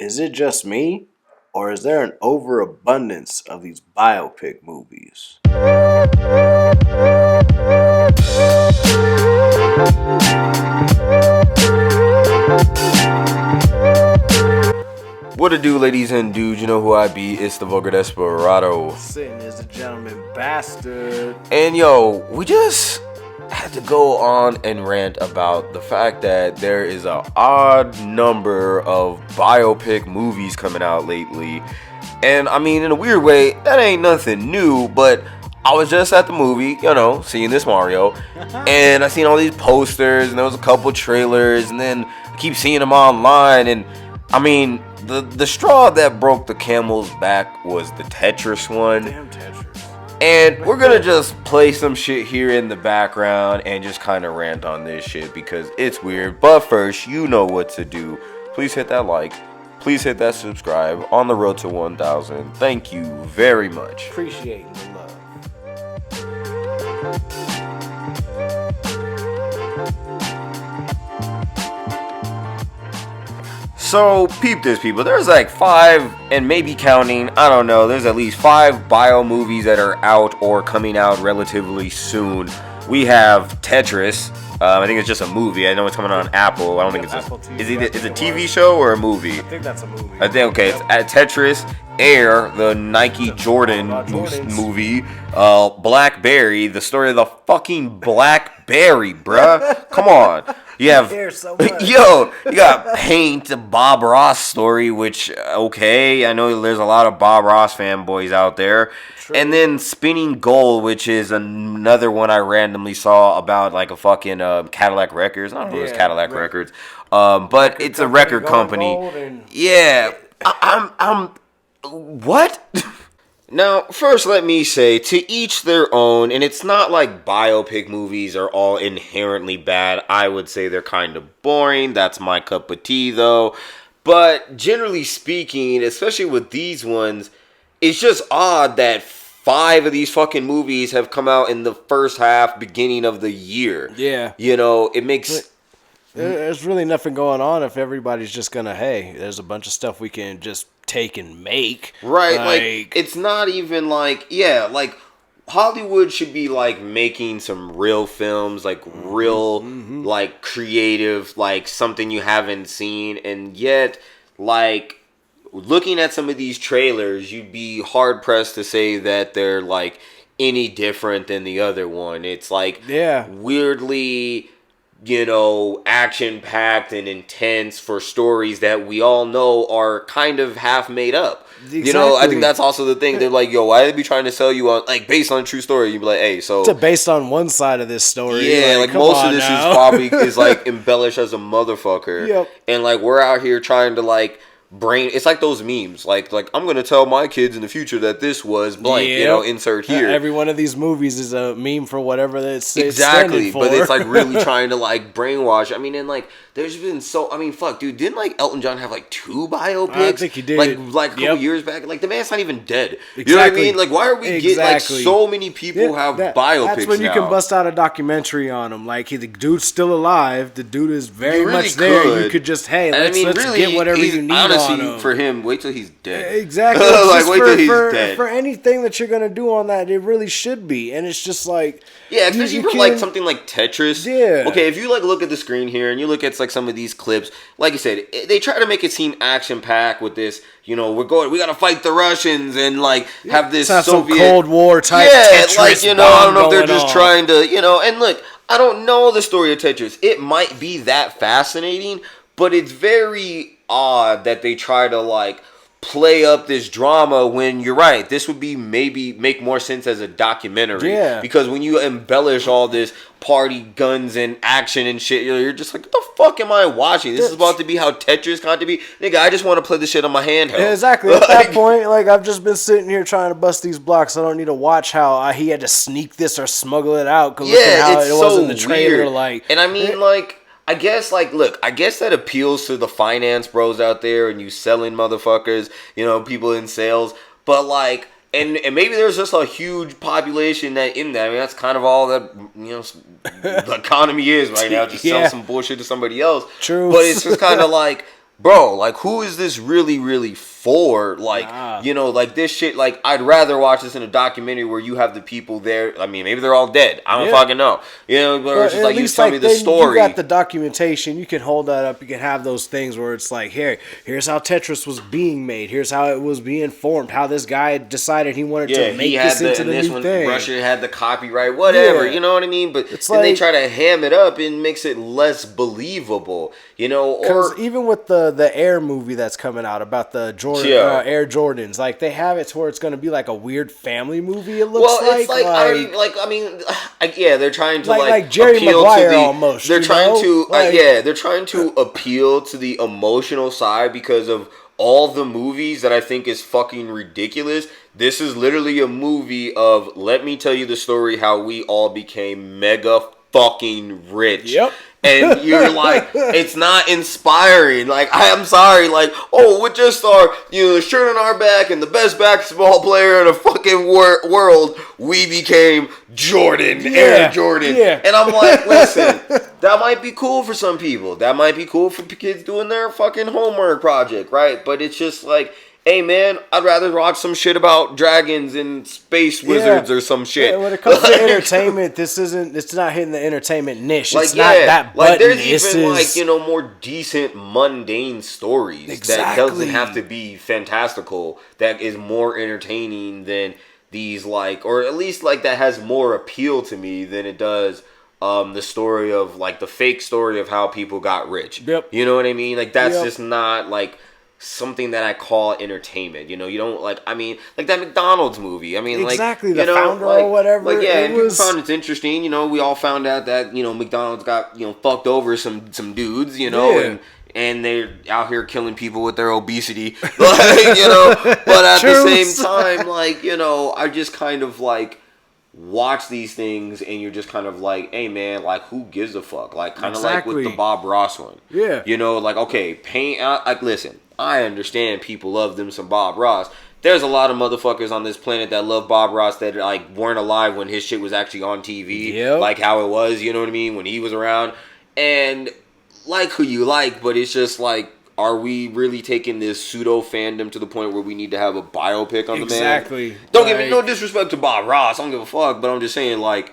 Is it just me, or is there an overabundance of these biopic movies? What to do, ladies and dudes? You know who I be. It's the Vulgar Desperado. Sitting as a gentleman bastard. And yo, we just had to go on and rant about the fact that there is an odd number of biopic movies coming out lately. And I mean, in a weird way, that ain't nothing new, but I was just at the movie, seeing this Mario, and I seen all these posters, and there was a couple trailers, and then I keep seeing them online, and I mean, the straw that broke the camel's back was the Tetris one. Damn Tetris. And we're gonna just play some shit here in the background and just kind of rant on this shit because it's weird. But first, you know what to do. Please hit that like. Please hit that subscribe on the road to 1,000. Thank you very much. Appreciating the love. So, peep this, people. There's like 5, and maybe counting, I don't know, there's at least 5 bio movies that are out or coming out relatively soon. We have Tetris. I think it's just a movie. I know it's coming on Apple. I don't think it's is it a TV show or a movie? I think that's a movie. I think, okay, it's at Tetris, Air, the Nike Jordan movie, Blackberry, the story of the fucking Blackberry, bruh. Come on. You have, you got Paint, the Bob Ross story, which, okay, I know there's a lot of Bob Ross fanboys out there. True. And then Spinning Gold, which is another one I randomly saw about like a fucking Cadillac Records. I don't know if it was Cadillac Records, but it's a record company. Yeah, I'm what? Now, first let me say, to each their own, and it's not like biopic movies are all inherently bad. I would say they're kind of boring. That's my cup of tea, though. But generally speaking, especially with these ones, it's just odd that 5 of these fucking movies have come out in the first half, beginning of the year. Yeah. It makes... There's really nothing going on if everybody's just gonna, hey, there's a bunch of stuff we can just take and make. Right, like it's not even like, like Hollywood should be like making some real films, like real, like creative, like something you haven't seen, and yet, like, looking at some of these trailers, you'd be hard pressed to say that they're like any different than the other one. It's like weirdly, action-packed and intense for stories that we all know are kind of half made up. Exactly. I think that's also the thing. They're like, why they be trying to sell you on, like, based on a true story? You'd be like, hey, so... It's based on one side of this story. Yeah, like most of this is probably, like, embellished as a motherfucker. Yep. And, like, we're out here trying to, like, it's like those memes, like I'm gonna tell my kids in the future that this was blank, insert here. Every one of these movies is a meme for whatever it's exactly, for. But it's like really trying to like brainwash. I mean, and like there's been fuck, dude, didn't like Elton John have like 2 biopics? I think he did. Like a couple years back. Like the man's not even dead. Exactly. You know what I mean? Like why are we getting like so many people have biopics? That's when you can bust out a documentary on him. Like the dude's still alive. The dude is very much there. You could just let's get whatever you need. Honestly, for him, wait till he's dead. Exactly. Like wait till he's dead. For anything that you're gonna do on that, it really should be. And it's just like especially for like something like Tetris. Yeah. Okay, if you like look at the screen here and you look at like some of these clips, like you said, they try to make it seem action packed with this. We gotta fight the Russians and like have this Soviet some Cold War type. Tetris like I don't know if they're just trying to and look, I don't know the story of Tetris. It might be that fascinating, but it's very odd that they try to like play up this drama when you're right. This would be maybe make more sense as a documentary. Yeah. Because when you embellish all this party guns and action and shit, you're just like, what the fuck am I watching? This is about to be how Tetris got to be. Nigga, I just want to play this shit on my handheld. Yeah, exactly. At that point, like I've just been sitting here trying to bust these blocks. I don't need to watch how he had to sneak this or smuggle it out. Cause look at how it was in the trailer. Weird. Like, and I mean, like. I guess, like, look, I guess that appeals to the finance bros out there and you selling motherfuckers, people in sales. But, like, and maybe there's just a huge population that in that. I mean, that's kind of all that, the economy is right now. Just sell some bullshit to somebody else. True. But it's just kind of like, bro, like, who is this really for? Like, you know, like, this shit, like, I'd rather watch this in a documentary where you have the people there. I mean, maybe they're all dead. I don't fucking know. You know, but it's just like, you tell me the story. You got the documentation. You can hold that up. You can have those things where it's like, here's how Tetris was being made. Here's how it was being formed. How this guy decided he wanted to make this into the new thing. Russia had the copyright, whatever. You know what I mean? But it's then like, they try to ham it up and makes it less believable. You know, or even with the Air movie that's coming out about the Air Jordans, like they have it to where it's going to be like a weird family movie. It looks it's like I don't even, like, I mean, yeah, they're trying to like Jerry appeal Maguire to the, almost. They're trying to they're trying to appeal to the emotional side because of all the movies that I think is fucking ridiculous. This is literally a movie of, let me tell you the story how we all became mega fucking rich. Yep. And you're like, it's not inspiring. Like, I'm sorry. Like, oh, with just our, you know, the shirt on our back and the best basketball player in the fucking world, we became Jordan, Air Jordan. Yeah. And I'm like, listen, that might be cool for some people. That might be cool for kids doing their fucking homework project, right? But it's just like, hey man, I'd rather watch some shit about dragons and space wizards or some shit. Yeah, when it comes to entertainment, it's not hitting the entertainment niche. Like, it's not that button. Like, there's even like, you know, more decent, mundane stories that doesn't have to be fantastical, that is more entertaining than these, like, or at least like that has more appeal to me than it does the story of, like, the fake story of how people got rich. Yep. You know what I mean? Like, that's just not like something that I call entertainment. You know, you don't, like, I mean, like that McDonald's movie. I mean, exactly, like, the you know, founder like, or whatever. Like, yeah, people found it interesting. You know, we all found out that, you know, McDonald's got, you know, fucked over some dudes, you know, and they're out here killing people with their obesity. Like, you know, but at the same time, like, you know, I just kind of like watch these things and you're just kind of like, hey man, like, who gives a fuck? Like, kind of like with the Bob Ross one. Yeah. You know, like, okay, like, listen, I understand people love them some Bob Ross. There's a lot of motherfuckers on this planet that love Bob Ross that, like, weren't alive when his shit was actually on TV. Yep. Like how it was, you know what I mean, when he was around. And like who you like, but it's just like, are we really taking this pseudo fandom to the point where we need to have a biopic on the man? Exactly. Don't give me no disrespect to Bob Ross. I don't give a fuck, but I'm just saying, like,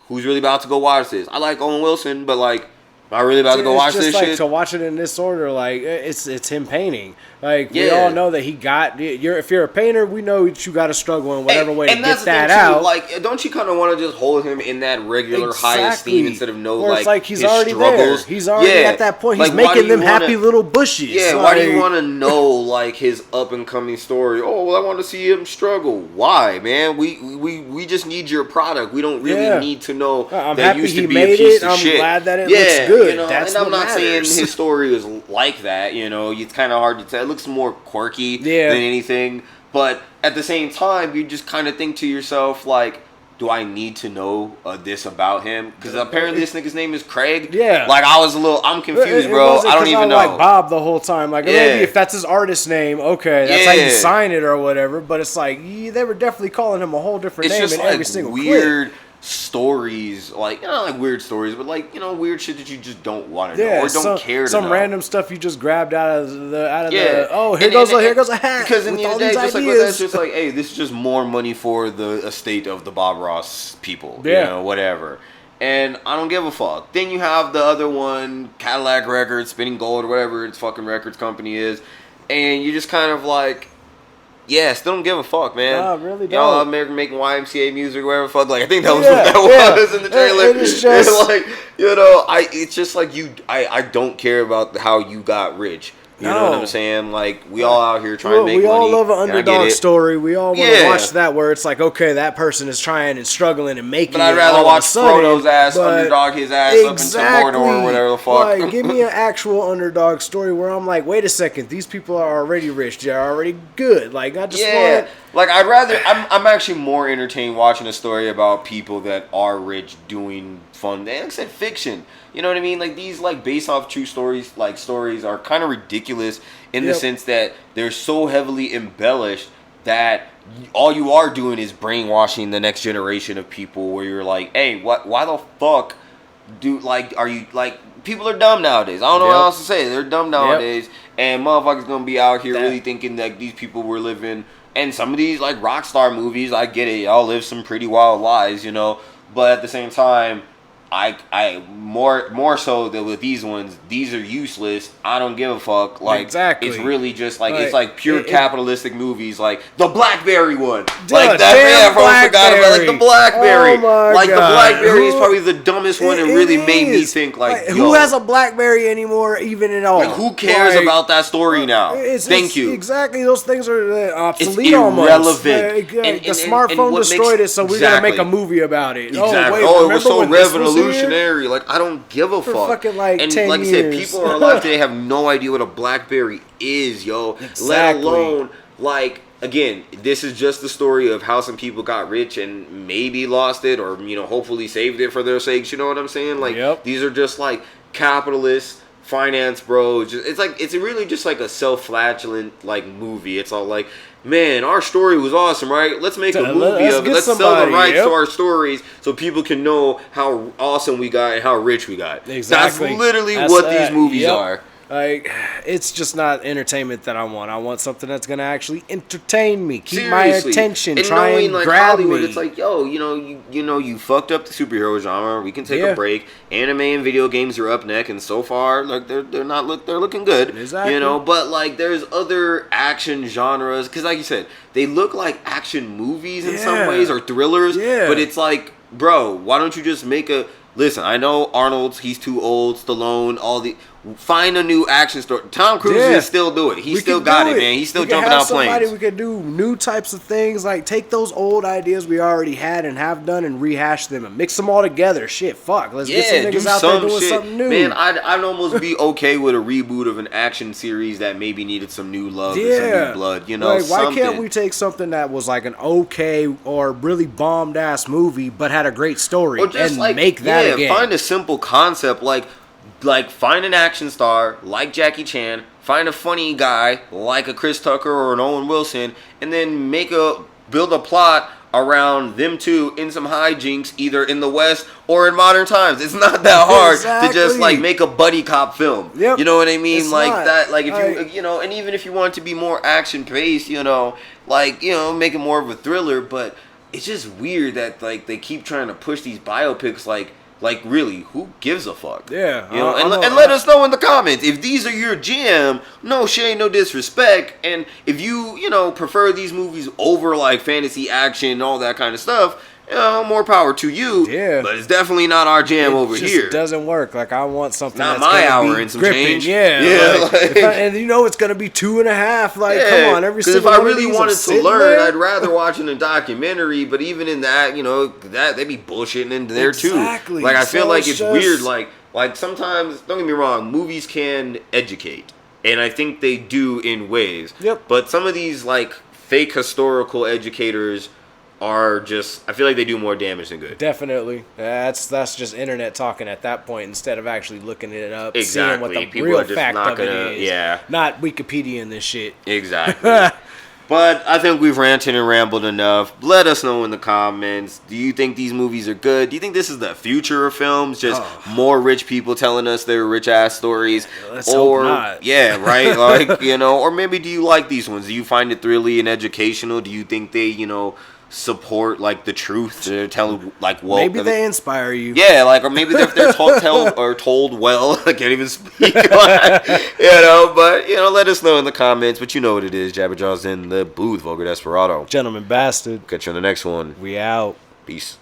who's really about to go watch this? I like Owen Wilson, but, like, am I really about to go watch this shit? To watch it in this order, like, it's him painting. Like, we all know that he got. If you're a painter, we know that you got to struggle in whatever way to get that out. Like, don't you kind of want to just hold him in that regular high esteem instead of it's like he's his already struggles? There. He's already at that point. He's like, making them happy little bushes. Yeah, why do you want to know, like, his up and coming story? Oh, well, I want to see him struggle. Why, man? We just need your product. We don't really need to know that used to be a piece of shit. I'm glad that it looks good. You know, That's and I'm what not saying his story is like that. You know, it's kind of hard to tell. It looks more quirky than anything, but at the same time, you just kind of think to yourself, like, do I need to know this about him? Because apparently this nigga's name is Craig. Yeah. Like, I'm confused, bro. I don't even know. Like Bob the whole time. Like, maybe if that's his artist name, okay, that's how you sign it or whatever. But it's like, they were definitely calling him a whole different name in every single weird stories, like, you know, like weird stories, but like, you know, weird shit that you just don't want to know or don't care to know. Some random stuff you just grabbed out of the oh, here goes a hat. Because in the end of the day, just like, that's just like, hey, this is just more money for the estate of the Bob Ross people, you know, whatever. And I don't give a fuck. Then you have the other one, Cadillac Records, Spinning Gold, or whatever its fucking records company is, and you just kind of like, yeah, still don't give a fuck, man. No, really don't. Y'all out there making YMCA music or whatever fuck. Like, I think that was what that was in the trailer. It's just like, you know, it's just like I don't care about how you got rich. You know what I'm saying? Like, we all out here trying to make money. We all love an underdog story. We all want to watch that where it's like, okay, that person is trying and struggling and making it. But I'd rather watch Frodo's ass underdog his ass up into Mordor or whatever the fuck. Like, give me an actual underdog story where I'm like, wait a second, these people are already rich. They're already good. Like, I just want... Like, I'd rather... I'm actually more entertained watching a story about people that are rich doing fun. Like I said, fiction. You know what I mean? Like, these, like, based off true stories, like, stories are kind of ridiculous in the sense that they're so heavily embellished that all you are doing is brainwashing the next generation of people where you're like, hey, why the fuck are you, like, people are dumb nowadays. I don't know what else to say. They're dumb nowadays, and motherfuckers gonna be out here really thinking that these people were living. And some of these like rock star movies, I get it. Y'all live some pretty wild lives, you know. But at the same time, I more so that with these ones, these are useless. I don't give a fuck. Like it's really just like it's like pure capitalistic movies, like the BlackBerry one, like that. Yeah, I forgot about like the BlackBerry. Like the BlackBerry is probably the dumbest one, and really made me think like who has a BlackBerry anymore, even at all? Like who cares about that story now? Thank you. Exactly, those things are obsolete. It's almost irrelevant. The smartphone destroyed it, so we're gonna make a movie about it. Exactly. Oh, it was so revolutionary. Like I don't give a fuck. Fucking like and 10 like I said, people are alive today have no idea what a BlackBerry is, yo. Exactly. Let alone like again, this is just the story of how some people got rich and maybe lost it, or you know, hopefully saved it for their sakes. You know what I'm saying? Like these are just like capitalist finance bros. It's really just like a self-flagellant like movie. It's all like, man, our story was awesome, right? Let's make a movie of it. Let's sell the rights to our stories so people can know how awesome we got and how rich we got. Exactly. That's literally what these movies are. Like, it's just not entertainment that I want. I want something that's gonna actually entertain me, keep my attention, and try and like grab Hollywood, me. It's like, yo, you fucked up the superhero genre. We can take a break. Anime and video games are up next, and so far, like they're looking good. Exactly. You know, but like there's other action genres because, like you said, they look like action movies in some ways or thrillers. Yeah. But it's like, bro, why don't you just make a? Listen, I know Arnold's, he's too old, Stallone, find a new action story. Tom Cruise can still do it. He still got it, man. He's still jumping out planes. We could do new types of things, like take those old ideas we already had and have done and rehash them and mix them all together. Shit, fuck. Let's get some niggas out there doing something new. Man, I'd almost be okay with a reboot of an action series that maybe needed some new love and some new blood. You know, like, why can't we take something that was like an okay or really bombed ass movie but had a great story and like, make that again? Find a simple concept like find an action star like Jackie Chan, find a funny guy like a Chris Tucker or an Owen Wilson, and then build a plot around them two in some hijinks, either in the West or in modern times. It's not that hard to just like make a buddy cop film. Yep. You know what I mean? It's like not. That. Like if you know, and even if you want it to be more action based, you know, like make it more of a thriller. But it's just weird that like they keep trying to push these biopics like really, who gives a fuck? Yeah. And let us know in the comments if these are your jam. No shade, no disrespect. And if you prefer these movies over like fantasy action and all that kind of stuff, more power to you. Yeah. But it's definitely not our jam over here. It doesn't work. Like, I want something not that's my hour and some gripping. Change. Yeah. And it's going to be 2.5. Like, come on. Because if I really wanted to learn, I'd rather watching a documentary. But even in that, that they be bullshitting in there too. Like, I feel like it's weird. Like sometimes, don't get me wrong, movies can educate. And I think they do in ways. Yep. But some of these, like, fake historical educators are just, I feel like they do more damage than good. Definitely. That's just internet talking at that point instead of actually looking it up, exactly. seeing what the People real are just fact not of it is. Yeah. Not Wikipedia and this shit. Exactly. But I think we've ranted and rambled enough. Let us know in the comments. Do you think these movies are good? Do you think this is the future of films? Just more rich people telling us their rich ass stories? Let's hope not. Yeah, right? Like, or maybe do you like these ones? Do you find it thrilly and educational? Do you think they, support like the truth to tell like maybe they inspire you, or maybe they're told well. I can't even speak. But let us know in the comments. But you know what it is. Jabberjaw's in the booth. Vulgar Desperado, Gentleman Bastard. Catch you on the next one. We out. Peace.